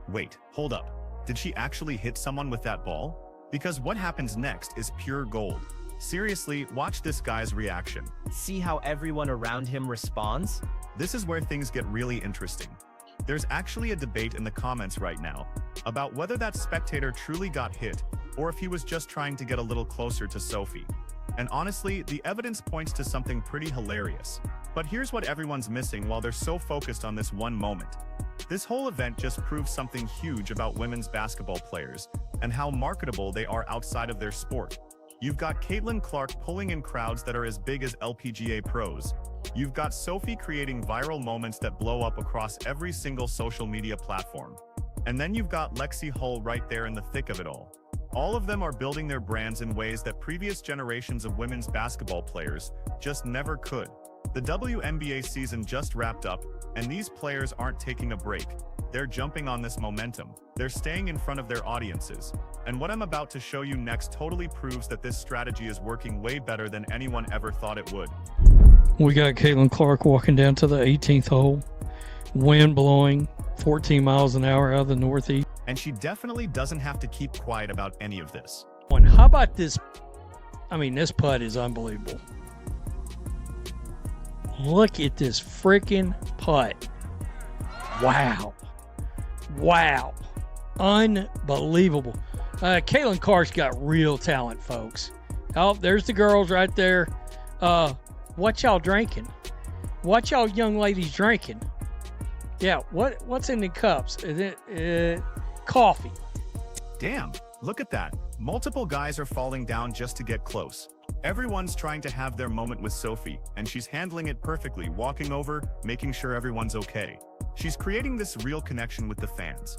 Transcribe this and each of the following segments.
Wait, hold up. Did she actually hit someone with that ball? Because what happens next is pure gold. Seriously, watch this guy's reaction. See how everyone around him responds? This is where things get really interesting. There's actually a debate in the comments right now about whether that spectator truly got hit or if he was just trying to get a little closer to Sophie. And honestly, the evidence points to something pretty hilarious. But here's what everyone's missing while they're so focused on this one moment. This whole event just proves something huge about women's basketball players and how marketable they are outside of their sport. You've got Caitlin Clark pulling in crowds that are as big as LPGA pros. You've got Sophie creating viral moments that blow up across every single social media platform. And then you've got Lexi Hull right there in the thick of it all. All of them are building their brands in ways that previous generations of women's basketball players just never could. The WNBA season just wrapped up, and these players aren't taking a break. They're jumping on this momentum. They're staying in front of their audiences. And what I'm about to show you next totally proves that this strategy is working way better than anyone ever thought it would. We got Caitlin Clark walking down to the 18th hole. Wind blowing 14 miles an hour out of the northeast. And she definitely doesn't have to keep quiet about any of this. And how about this? I mean, this putt is unbelievable. Look at this freaking putt. Wow. Wow. Unbelievable. Caitlin Clark's got real talent, folks. Oh, there's the girls right there. What y'all drinking? What y'all young ladies drinking? Yeah, what's in the cups? Is it coffee? Damn, look at that. Multiple guys are falling down just to get close. Everyone's trying to have their moment with Sophie, and she's handling it perfectly, walking over, making sure everyone's okay. She's creating this real connection with the fans.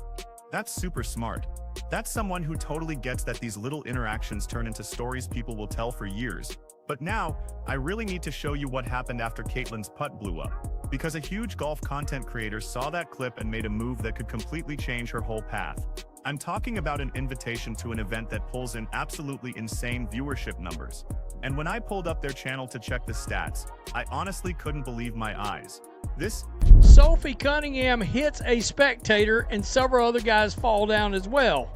That's super smart. That's someone who totally gets that these little interactions turn into stories people will tell for years. But now, I really need to show you what happened after Caitlin's putt blew up. Because a huge golf content creator saw that clip and made a move that could completely change her whole path. I'm talking about an invitation to an event that pulls in absolutely insane viewership numbers. And when I pulled up their channel to check the stats, I honestly couldn't believe my eyes. Sophie Cunningham hits a spectator and several other guys fall down as well.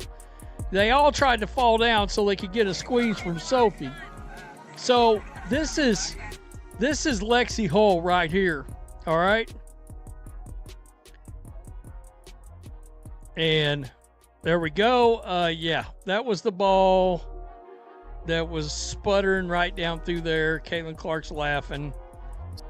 They all tried to fall down so they could get a squeeze from Sophie. So this is Lexi Hull right here. All right. And there we go. Yeah, that was the ball that was sputtering right down through there. Caitlin Clark's laughing.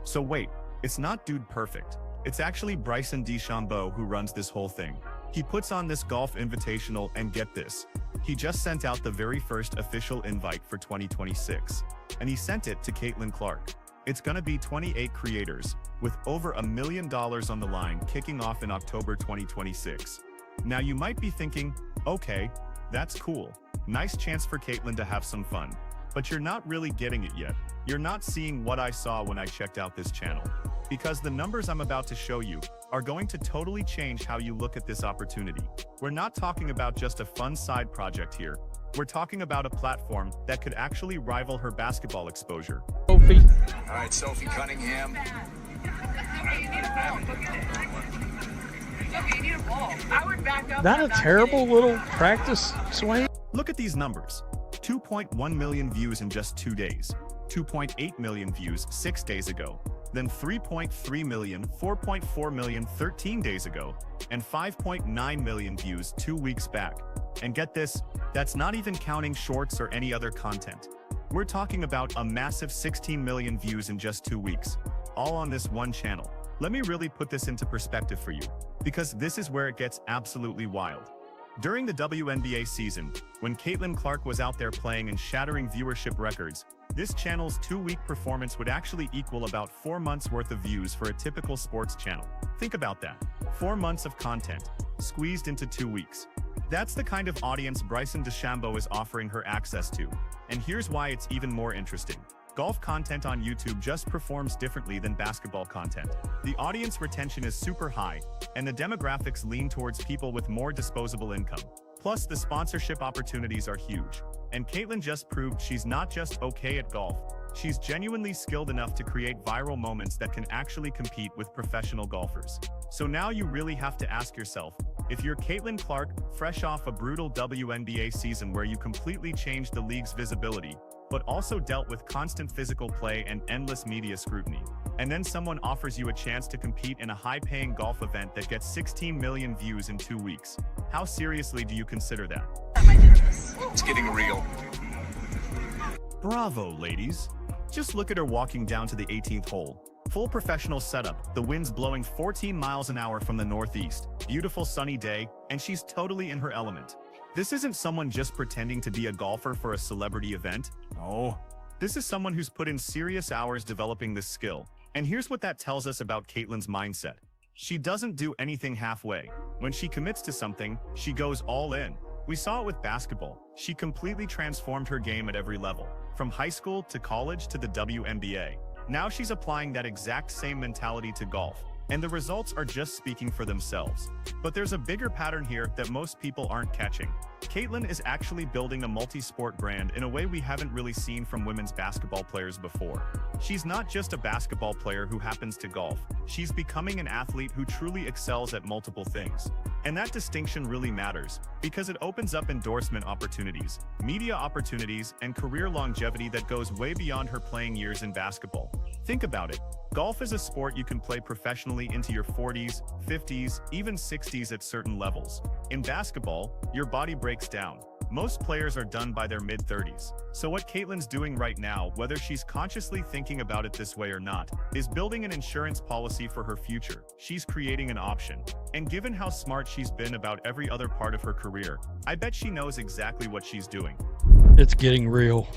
So wait, it's not Dude Perfect. It's actually Bryson DeChambeau who runs this whole thing. He puts on this golf invitational, and get this, he just sent out the very first official invite for 2026. And he sent it to Caitlin Clark. It's gonna be 28 creators, with over $1 million on the line, kicking off in October 2026. Now you might be thinking, okay, that's cool. Nice chance for Caitlin to have some fun. But you're not really getting it yet. You're not seeing what I saw when I checked out this channel. Because the numbers I'm about to show you are going to totally change how you look at this opportunity. We're not talking about just a fun side project here. We're talking about a platform that could actually rival her basketball exposure. Sophie. All right, Sophie Cunningham. Not a terrible little practice swing. Look at these numbers. 2.1 million views in just 2 days. 2.8 million views 6 days ago. Then 3.3 million, 4.4 million 13 days ago, and 5.9 million views 2 weeks back. And get this, that's not even counting shorts or any other content. We're talking about a massive 16 million views in just 2 weeks, all on this one channel. Let me really put this into perspective for you, because this is where it gets absolutely wild. During the WNBA season, when Caitlin Clark was out there playing and shattering viewership records, this channel's 2-week performance would actually equal about 4 months worth of views for a typical sports channel. Think about that. 4 months of content, squeezed into 2 weeks. That's the kind of audience Bryson DeChambeau is offering her access to. And here's why it's even more interesting. Golf content on YouTube just performs differently than basketball content. The audience retention is super high, and the demographics lean towards people with more disposable income. Plus, the sponsorship opportunities are huge. And Caitlin just proved she's not just okay at golf, she's genuinely skilled enough to create viral moments that can actually compete with professional golfers. So now you really have to ask yourself, If you're Caitlin Clark, fresh off a brutal WNBA season where you completely changed the league's visibility, but also dealt with constant physical play and endless media scrutiny, and then someone offers you a chance to compete in a high-paying golf event that gets 16 million views in 2 weeks, how seriously do you consider that? It's getting real. Bravo, ladies. Just look at her walking down to the 18th hole. Full professional setup, the wind's blowing 14 miles an hour from the northeast, beautiful sunny day, and she's totally in her element. This isn't someone just pretending to be a golfer for a celebrity event. No. This is someone who's put in serious hours developing this skill. And here's what that tells us about Caitlin's mindset. She doesn't do anything halfway. When she commits to something, she goes all in. We saw it with basketball. She completely transformed her game at every level, from high school to college to the WNBA. Now she's applying that exact same mentality to golf, and the results are just speaking for themselves. But there's a bigger pattern here that most people aren't catching. Caitlin is actually building a multi-sport brand in a way we haven't really seen from women's basketball players before. She's not just a basketball player who happens to golf, she's becoming an athlete who truly excels at multiple things. And that distinction really matters, because it opens up endorsement opportunities, media opportunities, and career longevity that goes way beyond her playing years in basketball. Think about it. Golf is a sport you can play professionally into your 40s, 50s, even 60s at certain levels. In basketball, your body breaks down. Most players are done by their mid-30s. So what Caitlin's doing right now, whether she's consciously thinking about it this way or not, is building an insurance policy for her future. She's creating an option. And given how smart she's been about every other part of her career, I bet she knows exactly what she's doing. It's getting real.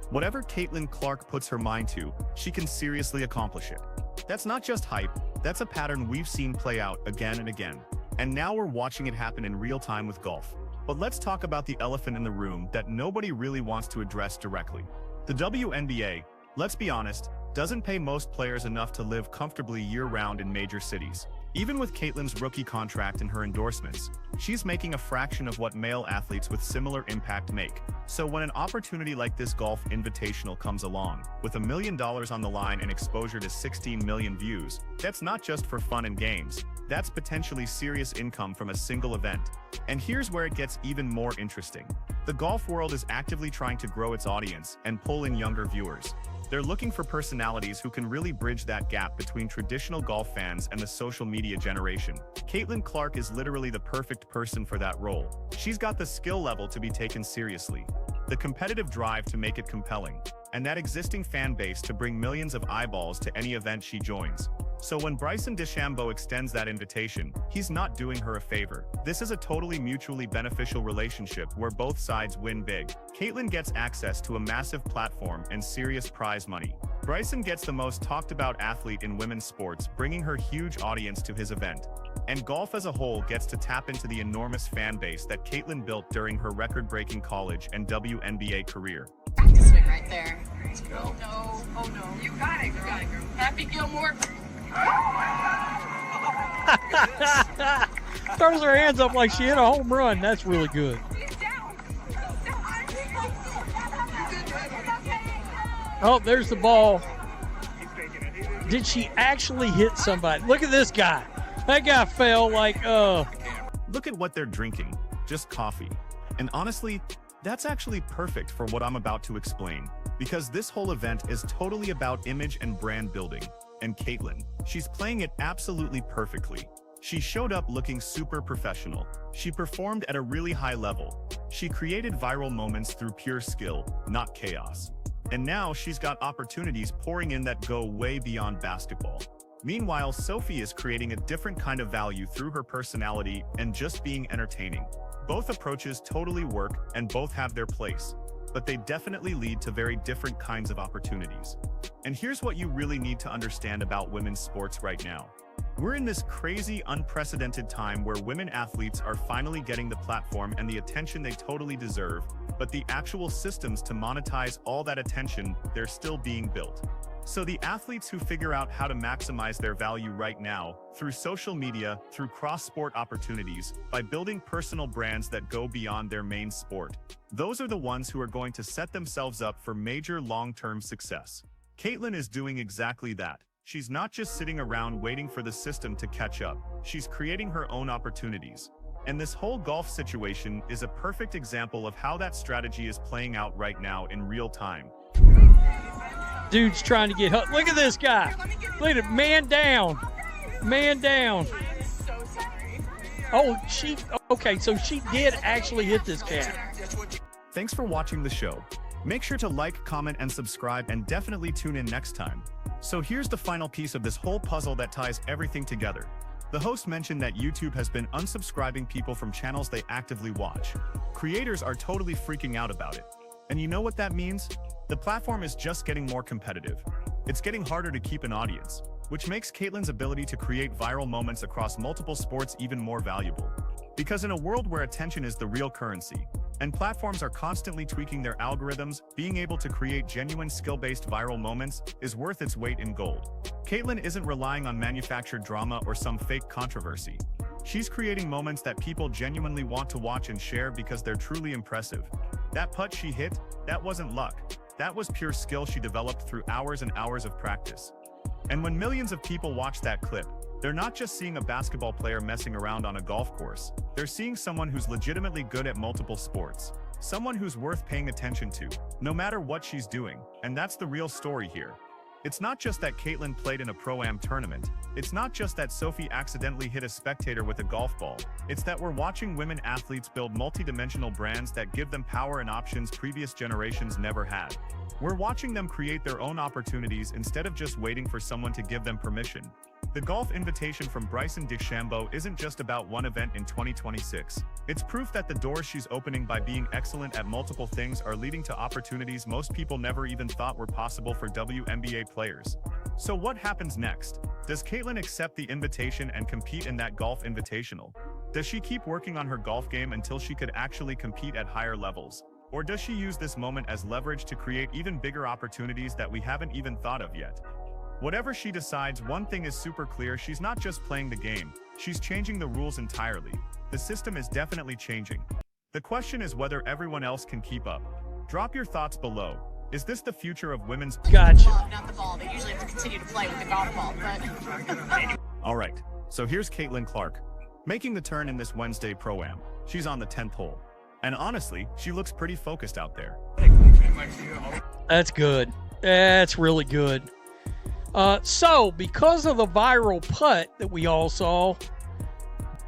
Whatever Caitlin Clark puts her mind to, she can seriously accomplish it. That's not just hype, that's a pattern we've seen play out again and again. And now we're watching it happen in real time with golf. But let's talk about the elephant in the room that nobody really wants to address directly. The WNBA, let's be honest, doesn't pay most players enough to live comfortably year-round in major cities. Even with Caitlin's rookie contract and her endorsements, she's making a fraction of what male athletes with similar impact make. So when an opportunity like this golf invitational comes along, with $1 million on the line and exposure to 16 million views, that's not just for fun and games. That's potentially serious income from a single event. And here's where it gets even more interesting. The golf world is actively trying to grow its audience and pull in younger viewers. They're looking for personalities who can really bridge that gap between traditional golf fans and the social media generation. Caitlin Clark is literally the perfect person for that role. She's got the skill level to be taken seriously, the competitive drive to make it compelling, and that existing fan base to bring millions of eyeballs to any event she joins. So when Bryson DeChambeau extends that invitation, he's not doing her a favor. This is a totally mutually beneficial relationship where both sides win big. Caitlin gets access to a massive platform and serious prize money. Bryson gets the most talked about athlete in women's sports, bringing her huge audience to his event. And golf as a whole gets to tap into the enormous fan base that Caitlin built during her record-breaking college and WNBA career. Practice swing right there. Let's go. No, oh no. You got it, girl. Happy Gilmore. Throws her hands up like she hit a home run. That's really good. He's down. Oh, there's the ball. Did she actually hit somebody? Look at this guy. That guy fell like, Look at what they're drinking, just coffee. And honestly, that's actually perfect for what I'm about to explain, because this whole event is totally about image and brand building. And Caitlin, she's playing it absolutely perfectly. She showed up looking super professional. She performed at a really high level. She created viral moments through pure skill, not chaos. And now she's got opportunities pouring in that go way beyond basketball. Meanwhile, Sophie is creating a different kind of value through her personality and just being entertaining. Both approaches totally work and both have their place, but they definitely lead to very different kinds of opportunities. And here's what you really need to understand about women's sports right now. We're in this crazy, unprecedented time where women athletes are finally getting the platform and the attention they totally deserve, but the actual systems to monetize all that attention, they're still being built. So the athletes who figure out how to maximize their value right now, through social media, through cross-sport opportunities, by building personal brands that go beyond their main sport, those are the ones who are going to set themselves up for major long-term success. Caitlin is doing exactly that. She's not just sitting around waiting for the system to catch up, she's creating her own opportunities. And this whole golf situation is a perfect example of how that strategy is playing out right now in real time. Dude's trying to get hooked. Look at this guy. Look at it. Man down. Man down. I'm so sorry. Oh, okay, so she did actually hit this cat. Thanks for watching the show. Make sure to like, comment, and subscribe, and definitely tune in next time. So here's the final piece of this whole puzzle that ties everything together. The host mentioned that YouTube has been unsubscribing people from channels they actively watch. Creators are totally freaking out about it. And you know what that means? The platform is just getting more competitive. It's getting harder to keep an audience, which makes Caitlin's ability to create viral moments across multiple sports even more valuable. Because in a world where attention is the real currency, and platforms are constantly tweaking their algorithms, being able to create genuine skill-based viral moments is worth its weight in gold. Caitlin isn't relying on manufactured drama or some fake controversy. She's creating moments that people genuinely want to watch and share because they're truly impressive. That putt she hit, that wasn't luck. That was pure skill she developed through hours and hours of practice. And when millions of people watch that clip, they're not just seeing a basketball player messing around on a golf course. They're seeing someone who's legitimately good at multiple sports. Someone who's worth paying attention to, no matter what she's doing. And that's the real story here. It's not just that Caitlin played in a Pro-Am tournament. It's not just that Sophie accidentally hit a spectator with a golf ball. It's that we're watching women athletes build multi-dimensional brands that give them power and options previous generations never had. We're watching them create their own opportunities instead of just waiting for someone to give them permission. The golf invitation from Bryson DeChambeau isn't just about one event in 2026. It's proof that the doors she's opening by being excellent at multiple things are leading to opportunities most people never even thought were possible for WNBA players. So what happens next? Does Caitlin accept the invitation and compete in that golf invitational? Does she keep working on her golf game until she could actually compete at higher levels? Or does she use this moment as leverage to create even bigger opportunities that we haven't even thought of yet? Whatever she decides, one thing is super clear: she's not just playing the game, she's changing the rules entirely. The system is definitely changing. The question is whether everyone else can keep up. Drop your thoughts below. Is this the future of women's? Gotcha. Not the ball. They usually have to continue to play with the golf ball, but Alright, so here's Caitlin Clark, making the turn in this Wednesday Pro-Am. She's on the 10th hole. And honestly, she looks pretty focused out there. That's good. That's really good. So, because of the viral putt that we all saw,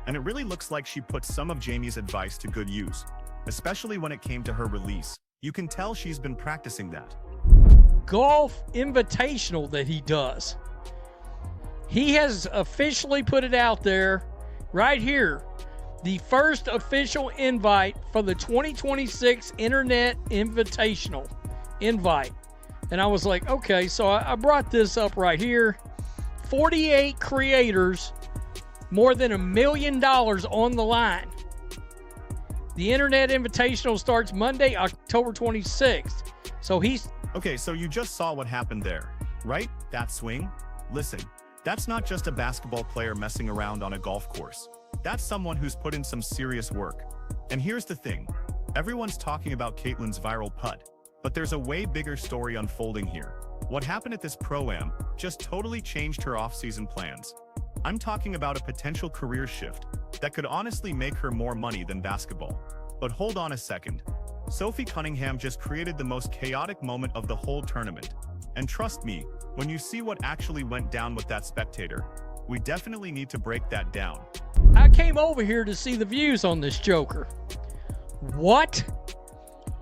And it really looks like she put some of Jamie's advice to good use, especially when it came to her release. You can tell she's been practicing that. golf invitational that he does, he has officially put it out there right here. The first official invite for the 2026 Internet Invitational invite. And I was like, okay, so I brought this up right here. 48 creators, more than $1 million on the line. The Internet Invitational starts Monday, October 26th. So he's... Okay, so you just saw what happened there, right? That swing? Listen, that's not just a basketball player messing around on a golf course. That's someone who's put in some serious work. And here's the thing. Everyone's talking about Caitlin's viral putt, but there's a way bigger story unfolding here. What happened at this Pro-Am just totally changed her off-season plans. I'm talking about a potential career shift that could honestly make her more money than basketball. But hold on a second. Sophie Cunningham just created the most chaotic moment of the whole tournament. And trust me, when you see what actually went down with that spectator, we definitely need to break that down. I came over here to see the views on this joker. What?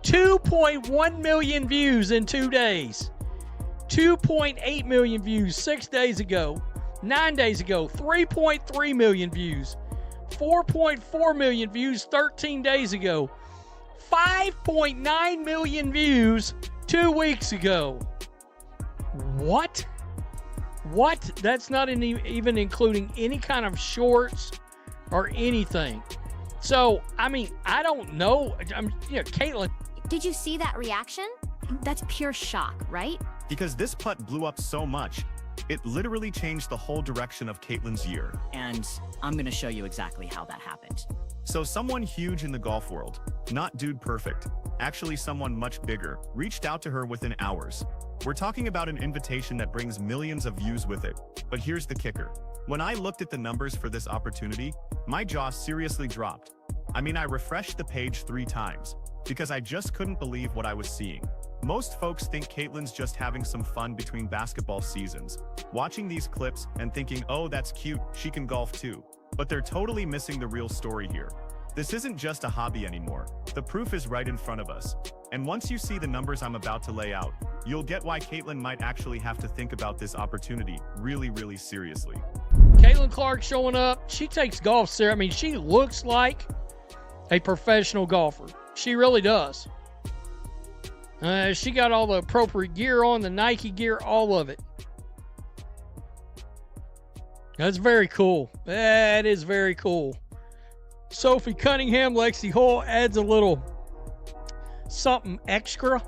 2.1 million views in 2 days. 2.8 million views 6 days ago. 9 days ago, 3.3 million views. 4.4 million views 13 days ago. 5.9 million views 2 weeks ago. What? What? That's not even including any kind of shorts or anything. So, I mean, I don't know. Caitlin. Did you see that reaction? That's pure shock, right? Because this putt blew up so much, it literally changed the whole direction of Caitlin's year. And I'm gonna show you exactly how that happened. So someone huge in the golf world, not dude perfect, actually someone much bigger, reached out to her within hours. We're talking about an invitation that brings millions of views with it. But here's the kicker. When I looked at the numbers for this opportunity, my jaw seriously dropped. I mean, I refreshed the page 3 times because I just couldn't believe what I was seeing. Most folks think Caitlin's just having some fun between basketball seasons, watching these clips and thinking, oh, that's cute, she can golf too. But they're totally missing the real story here. This isn't just a hobby anymore. The proof is right in front of us. And once you see the numbers I'm about to lay out, you'll get why Caitlin might actually have to think about this opportunity really seriously. Caitlin Clark showing up. She takes golf serious. I mean, she looks like a professional golfer. She really does. She got all the appropriate gear on, the Nike gear, all of it. That's very cool. That is very cool. Sophie Cunningham, Lexi Hull adds a little something extra,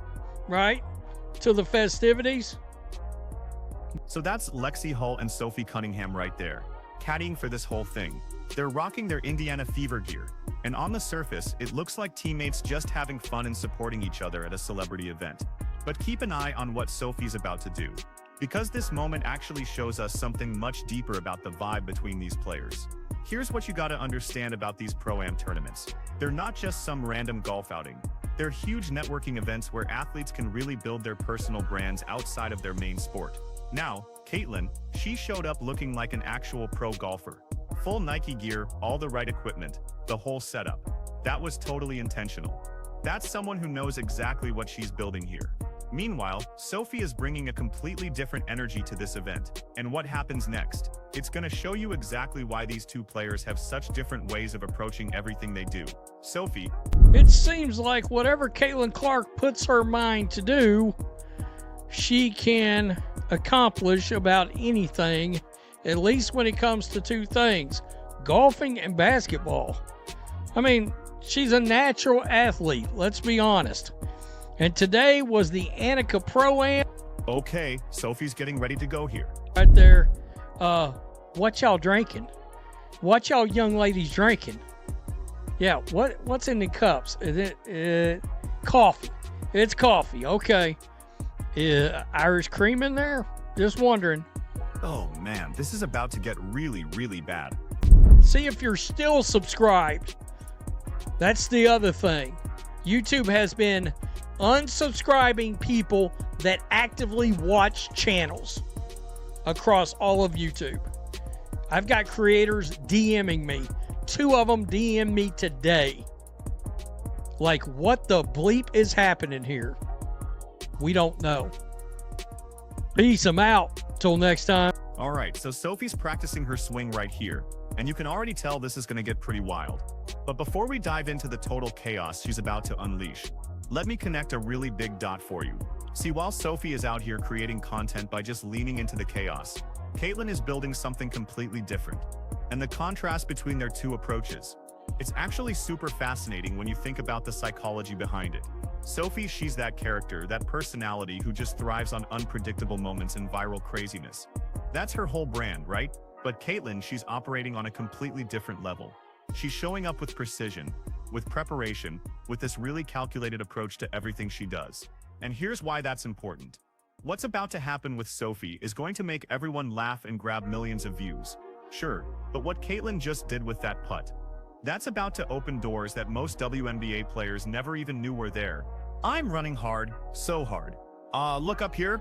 right, to the festivities. So that's Lexi Hull and Sophie Cunningham right there, caddying for this whole thing. They're rocking their Indiana Fever gear, and on the surface, it looks like teammates just having fun and supporting each other at a celebrity event. But keep an eye on what Sophie's about to do, because this moment actually shows us something much deeper about the vibe between these players. Here's what you gotta understand about these Pro-Am tournaments. They're not just some random golf outing. They're huge networking events where athletes can really build their personal brands outside of their main sport. Now, Caitlin, she showed up looking like an actual pro golfer. Full Nike gear, all the right equipment, the whole setup. That was totally intentional. That's someone who knows exactly what she's building here. Meanwhile, Sophie is bringing a completely different energy to this event. And what happens next? It's gonna show you exactly why these two players have such different ways of approaching everything they do. Sophie. It seems like whatever Caitlin Clark puts her mind to do, she can accomplish about anything, at least when it comes to 2 things, golfing and basketball. I mean, she's a natural athlete, let's be honest. And today was the Annika Pro-Am. Okay, Sophie's getting ready to go here. Right there. What y'all drinking? What y'all young ladies drinking? Yeah, what's in the cups? Is it coffee? It's coffee, okay. Irish cream in there? Just wondering. Oh man, this is about to get really bad. See if you're still subscribed. That's the other thing. YouTube has been unsubscribing people that actively watch channels across all of YouTube. I've got creators DMing me. 2 of them DM me today. Like, what the bleep is happening here? We don't know. Peace, I'm out. Till next time. All right, so Sophie's practicing her swing right here, and you can already tell this is going to get pretty wild. But before we dive into the total chaos she's about to unleash, let me connect a really big dot for you. See, while Sophie is out here creating content by just leaning into the chaos, Caitlin is building something completely different. And the contrast between their 2 approaches, it's actually super fascinating when you think about the psychology behind it. Sophie, she's that character, that personality who just thrives on unpredictable moments and viral craziness. That's her whole brand, right? But Caitlin, she's operating on a completely different level. She's showing up with precision, with preparation, with this really calculated approach to everything she does. And here's why that's important. What's about to happen with Sophie is going to make everyone laugh and grab millions of views. Sure, but what Caitlin just did with that putt, that's about to open doors that most WNBA players never even knew were there. I'm running hard, so hard. Look up here.